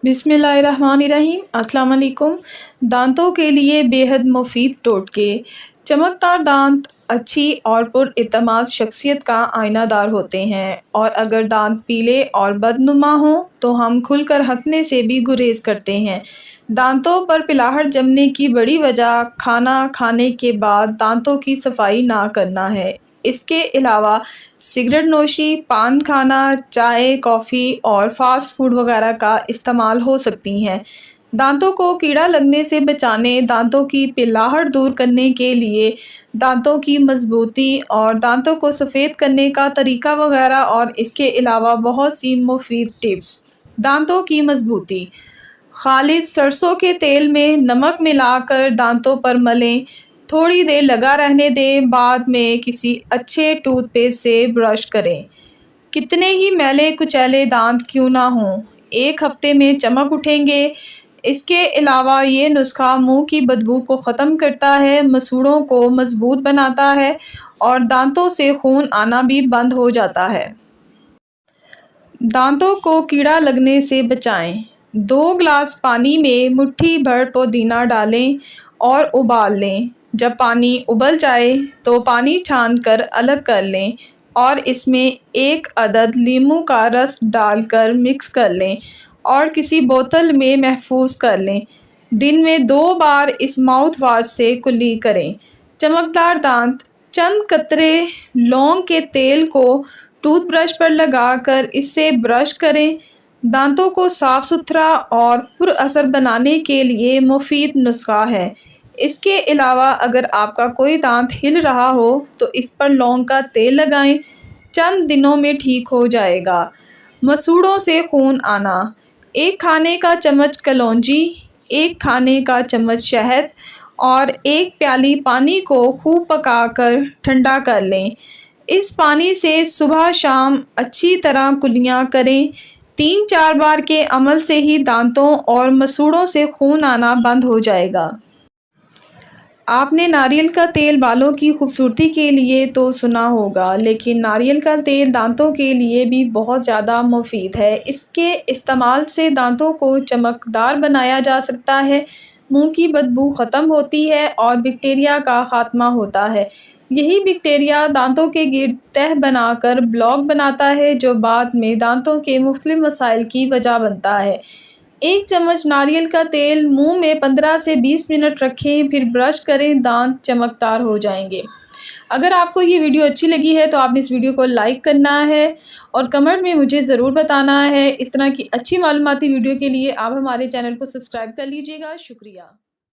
بسم اللہ الرحمن الرحیم۔ السلام علیکم۔ دانتوں کے لیے بے حد مفید ٹوٹکے۔ چمکدار دانت اچھی اور پر اعتماد شخصیت کا آئینہ دار ہوتے ہیں، اور اگر دانت پیلے اور بدنما ہوں تو ہم کھل کر ہنسنے سے بھی گریز کرتے ہیں۔ دانتوں پر پلاہٹ جمنے کی بڑی وجہ کھانا کھانے کے بعد دانتوں کی صفائی نہ کرنا ہے۔ اس کے علاوہ سگریٹ نوشی، پان کھانا، چائے، کافی اور فاسٹ فوڈ وغیرہ کا استعمال ہو سکتی ہیں۔ دانتوں کو کیڑا لگنے سے بچانے، دانتوں کی پلاہٹ دور کرنے کے لیے دانتوں کی مضبوطی اور دانتوں کو سفید کرنے کا طریقہ وغیرہ، اور اس کے علاوہ بہت سی مفید ٹپس۔ دانتوں کی مضبوطی: خالص سرسوں کے تیل میں نمک ملا کر دانتوں پر ملیں، تھوڑی دیر لگا رہنے دیں، بعد میں کسی اچھے ٹوتھ پیسٹ سے برش کریں۔ کتنے ہی میلے کچیلے دانت کیوں نہ ہوں، ایک ہفتے میں چمک اٹھیں گے۔ اس کے علاوہ یہ نسخہ منہ کی بدبو کو ختم کرتا ہے، مسوڑھوں کو مضبوط بناتا ہے اور دانتوں سے خون آنا بھی بند ہو جاتا ہے۔ دانتوں کو کیڑا لگنے سے بچائیں: 2 گلاس پانی میں مٹھی بھر پودینہ ڈالیں اور ابال لیں۔ جب پانی ابل جائے تو پانی چھان کر الگ کر لیں اور اس میں 1 عدد لیموں کا رس ڈال کر مکس کر لیں اور کسی بوتل میں محفوظ کر لیں۔ دن میں 2 بار اس ماؤتھ واش سے کلی کریں۔ چمکدار دانت: چند قطرے لونگ کے تیل کو ٹوتھ برش پر لگا کر اس سے برش کریں۔ دانتوں کو صاف ستھرا اور پر اثر بنانے کے لیے مفید نسخہ ہے۔ اس کے علاوہ اگر آپ کا کوئی دانت ہل رہا ہو تو اس پر لونگ کا تیل لگائیں، چند دنوں میں ٹھیک ہو جائے گا۔ مسوڑھوں سے خون آنا: 1 کھانے کا چمچ کلونجی، 1 کھانے کا چمچ شہد اور 1 پیالی پانی کو خوب پکا کر ٹھنڈا کر لیں۔ اس پانی سے صبح شام اچھی طرح کلیاں کریں۔ 3-4 بار کے عمل سے ہی دانتوں اور مسوڑھوں سے خون آنا بند ہو جائے گا۔ آپ نے ناریل کا تیل بالوں کی خوبصورتی کے لیے تو سنا ہوگا، لیکن ناریل کا تیل دانتوں کے لیے بھی بہت زیادہ مفید ہے۔ اس کے استعمال سے دانتوں کو چمکدار بنایا جا سکتا ہے، منہ کی بدبو ختم ہوتی ہے اور بیکٹیریا کا خاتمہ ہوتا ہے۔ یہی بیکٹیریا دانتوں کے گرد تہ بنا کر پلاک بناتا ہے، جو بعد میں دانتوں کے مختلف مسائل کی وجہ بنتا ہے۔ 1 چمچ ناریل کا تیل منہ میں 15 سے 20 منٹ رکھیں، پھر برش کریں، دانت چمکدار ہو جائیں گے۔ اگر آپ کو یہ ویڈیو اچھی لگی ہے تو آپ نے اس ویڈیو کو لائک کرنا ہے اور کمنٹ میں مجھے ضرور بتانا ہے۔ اس طرح کی اچھی معلوماتی ویڈیو کے لیے آپ ہمارے چینل کو سبسکرائب کر لیجیے گا۔ شکریہ۔